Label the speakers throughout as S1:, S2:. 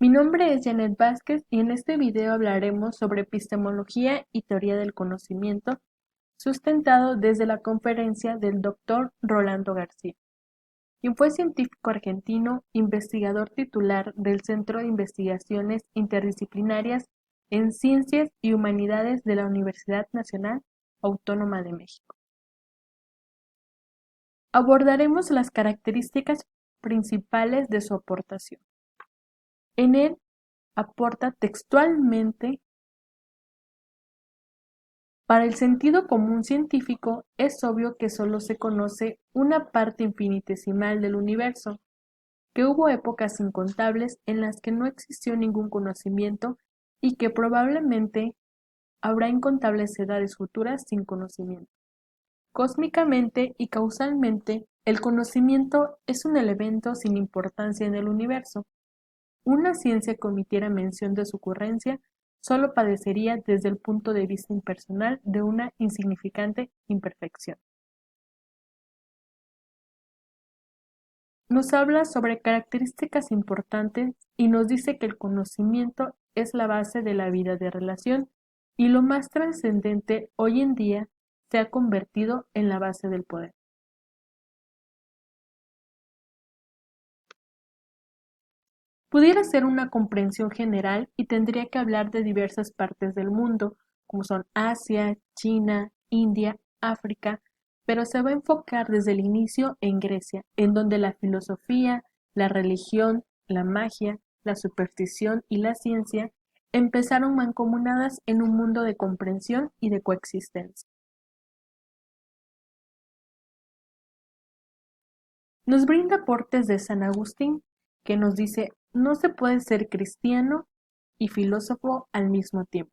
S1: Mi nombre es Janet Vázquez y en este video hablaremos sobre epistemología y teoría del conocimiento, sustentado desde la conferencia del Dr. Rolando García, quien fue científico argentino, investigador titular del Centro de Investigaciones Interdisciplinarias en Ciencias y Humanidades de la Universidad Nacional Autónoma de México. Abordaremos las características principales de su aportación. En él aporta textualmente: para el sentido común científico es obvio que solo se conoce una parte infinitesimal del universo, que hubo épocas incontables en las que no existió ningún conocimiento y que probablemente habrá incontables edades futuras sin conocimiento. Cósmicamente y causalmente, el conocimiento es un elemento sin importancia en el universo. Una ciencia que omitiera mención de su ocurrencia solo padecería desde el punto de vista impersonal de una insignificante imperfección. Nos habla sobre características importantes y nos dice que el conocimiento es la base de la vida de relación y lo más trascendente hoy en día se ha convertido en la base del poder. Pudiera ser una comprensión general y tendría que hablar de diversas partes del mundo, como son Asia, China, India, África, pero se va a enfocar desde el inicio en Grecia, en donde la filosofía, la religión, la magia, la superstición y la ciencia empezaron mancomunadas en un mundo de comprensión y de coexistencia. Nos brinda aportes de San Agustín, que nos dice: no se puede ser cristiano y filósofo al mismo tiempo,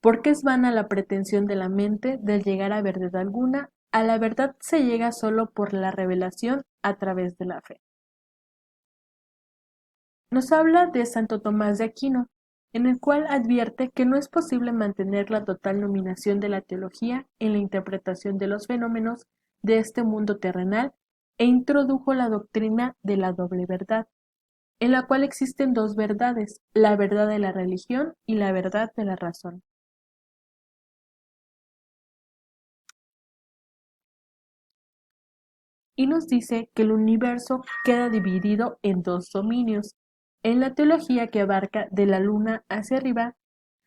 S1: porque es vana la pretensión de la mente de llegar a verdad alguna. A la verdad se llega solo por la revelación a través de la fe. Nos habla de Santo Tomás de Aquino, en el cual advierte que no es posible mantener la total dominación de la teología en la interpretación de los fenómenos de este mundo terrenal, e introdujo la doctrina de la doble verdad, en la cual existen dos verdades: la verdad de la religión y la verdad de la razón. Y nos dice que el universo queda dividido en dos dominios: en la teología, que abarca de la luna hacia arriba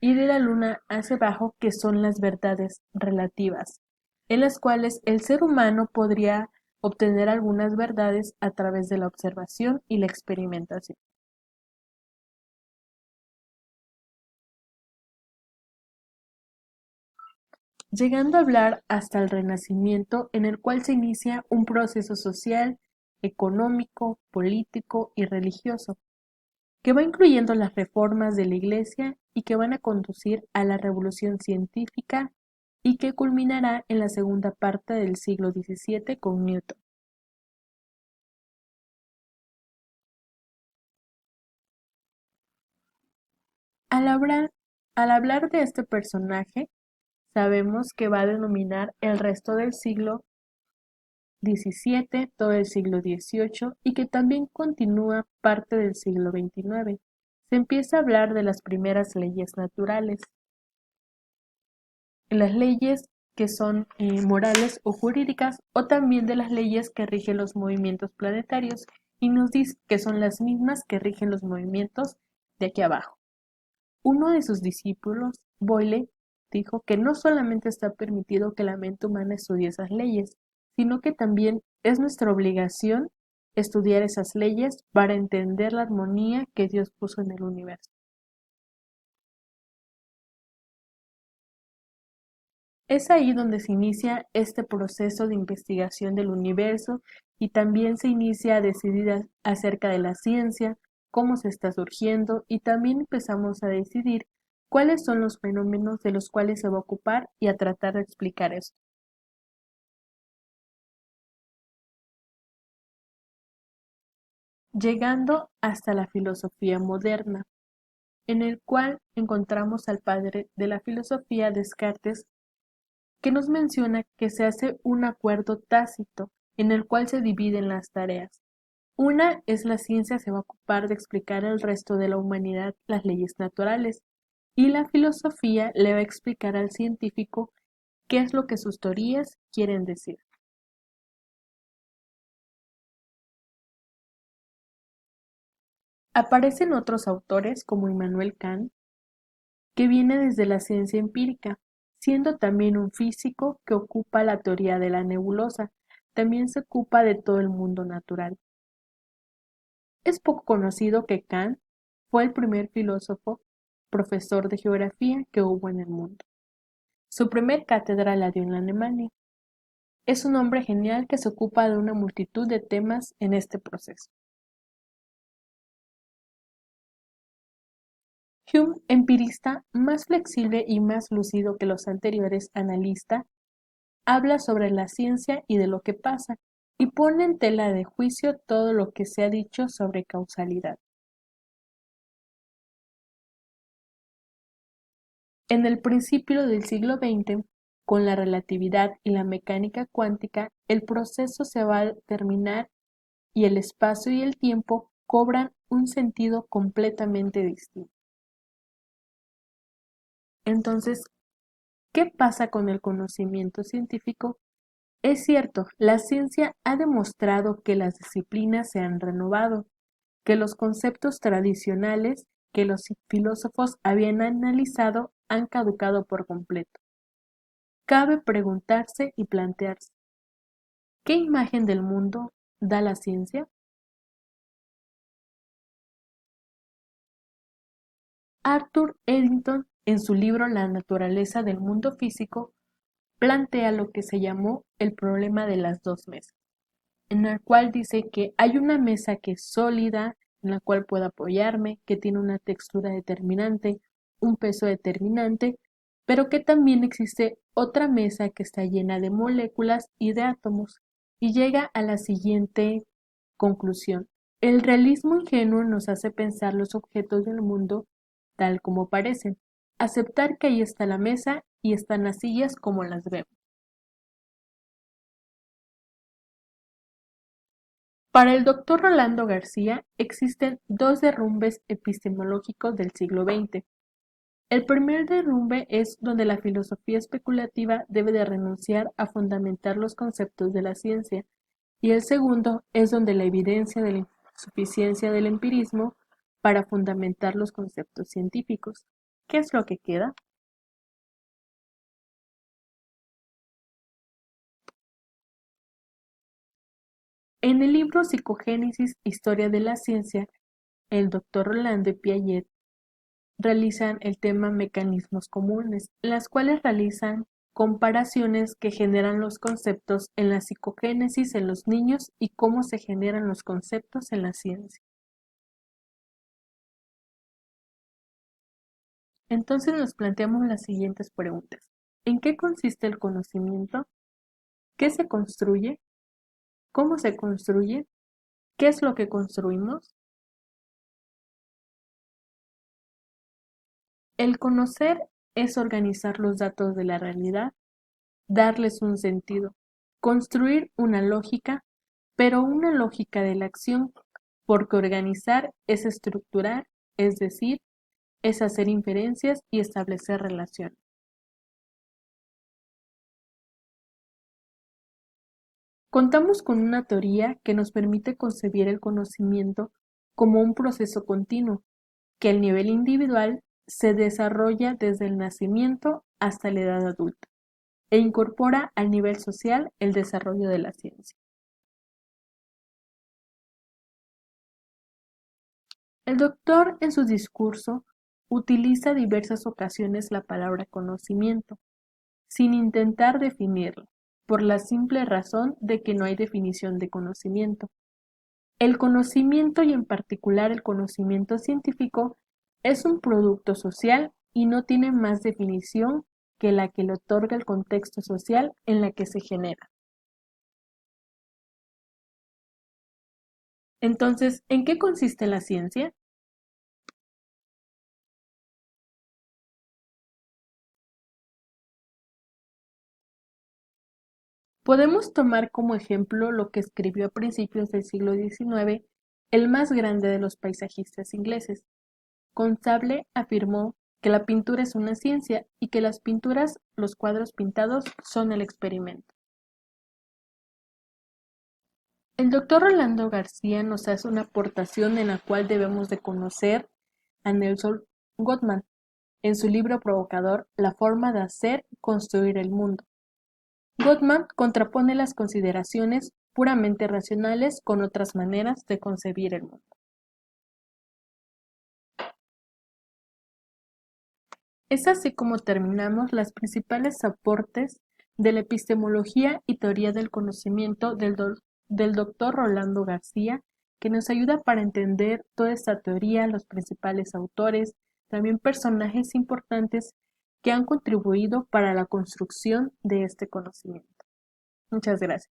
S1: y de la luna hacia abajo, que son las verdades relativas, en las cuales el ser humano podría obtener algunas verdades a través de la observación y la experimentación. Llegando a hablar hasta el Renacimiento, en el cual se inicia un proceso social, económico, político y religioso, que va incluyendo las reformas de la Iglesia y que van a conducir a la revolución científica y que culminará en la segunda parte del siglo XVII con Newton. Al hablar, al hablar de este personaje, sabemos que va a denominar el resto del siglo XVII, todo el siglo XVIII y que también continúa parte del siglo XXIX. Se empieza a hablar de las primeras leyes naturales, las leyes que son morales o jurídicas, o también de las leyes que rigen los movimientos planetarios, y nos dice que son las mismas que rigen los movimientos de aquí abajo. Uno de sus discípulos, Boyle, dijo que no solamente está permitido que la mente humana estudie esas leyes, sino que también es nuestra obligación estudiar esas leyes para entender la armonía que Dios puso en el universo. Es ahí donde se inicia este proceso de investigación del universo, y también se inicia a decidir acerca de la ciencia, cómo se está surgiendo, y también empezamos a decidir cuáles son los fenómenos de los cuales se va a ocupar y a tratar de explicar esto. Llegando hasta la filosofía moderna, en el cual encontramos al padre de la filosofía, Descartes, que nos menciona que se hace un acuerdo tácito en el cual se dividen las tareas. Una es la ciencia se va a ocupar de explicar al resto de la humanidad las leyes naturales y la filosofía le va a explicar al científico qué es lo que sus teorías quieren decir. Aparecen otros autores como Immanuel Kant, que viene desde la ciencia empírica, siendo también un físico que ocupa la teoría de la nebulosa, también se ocupa de todo el mundo natural. Es poco conocido que Kant fue el primer filósofo, profesor de geografía que hubo en el mundo. Su primer cátedra la dio en Alemania. Es un hombre genial que se ocupa de una multitud de temas en este proceso. Hume, empirista más flexible y más lúcido que los anteriores analistas, habla sobre la ciencia y de lo que pasa, y pone en tela de juicio todo lo que se ha dicho sobre causalidad. En el principio del siglo XX, con la relatividad y la mecánica cuántica, el proceso se va a terminar y el espacio y el tiempo cobran un sentido completamente distinto. Entonces, ¿qué pasa con el conocimiento científico? Es cierto, la ciencia ha demostrado que las disciplinas se han renovado, que los conceptos tradicionales que los filósofos habían analizado han caducado por completo. Cabe preguntarse y plantearse, ¿qué imagen del mundo da la ciencia? Arthur Eddington, en su libro La naturaleza del mundo físico, plantea lo que se llamó el problema de las dos mesas, en el cual dice que hay una mesa que es sólida, en la cual puedo apoyarme, que tiene una textura determinante, un peso determinante, pero que también existe otra mesa que está llena de moléculas y de átomos, y llega a la siguiente conclusión. El realismo ingenuo nos hace pensar los objetos del mundo tal como parecen, aceptar que ahí está la mesa y están las sillas como las vemos. Para el doctor Rolando García existen dos derrumbes epistemológicos del siglo XX. El primer derrumbe es donde la filosofía especulativa debe de renunciar a fundamentar los conceptos de la ciencia, y el segundo es donde la evidencia de la insuficiencia del empirismo para fundamentar los conceptos científicos. ¿Qué es lo que queda? En el libro Psicogénesis, Historia de la Ciencia, el doctor Rolando y Piaget realizan el tema mecanismos comunes, las cuales realizan comparaciones que generan los conceptos en la psicogénesis en los niños y cómo se generan los conceptos en la ciencia. Entonces nos planteamos las siguientes preguntas. ¿En qué consiste el conocimiento? ¿Qué se construye? ¿Cómo se construye? ¿Qué es lo que construimos? El conocer es organizar los datos de la realidad, darles un sentido, construir una lógica, pero una lógica de la acción, porque organizar es estructurar, es decir, es hacer inferencias y establecer relaciones. Contamos con una teoría que nos permite concebir el conocimiento como un proceso continuo, que al nivel individual se desarrolla desde el nacimiento hasta la edad adulta e incorpora al nivel social el desarrollo de la ciencia. El doctor en su discurso utiliza diversas ocasiones la palabra conocimiento, sin intentar definirlo, por la simple razón de que no hay definición de conocimiento. El conocimiento y en particular el conocimiento científico es un producto social y no tiene más definición que la que le otorga el contexto social en la que se genera. Entonces, ¿en qué consiste la ciencia? Podemos tomar como ejemplo lo que escribió a principios del siglo XIX el más grande de los paisajistas ingleses. Consable afirmó que la pintura es una ciencia y que las pinturas, los cuadros pintados, son el experimento. El doctor Rolando García nos hace una aportación en la cual debemos de conocer a Nelson Gottman en su libro provocador La forma de hacer construir el mundo. Gottman contrapone las consideraciones puramente racionales con otras maneras de concebir el mundo. Es así como terminamos las principales aportes de la epistemología y teoría del conocimiento del doctor Rolando García, que nos ayuda para entender toda esta teoría, los principales autores, también personajes importantes que han contribuido para la construcción de este conocimiento. Muchas gracias.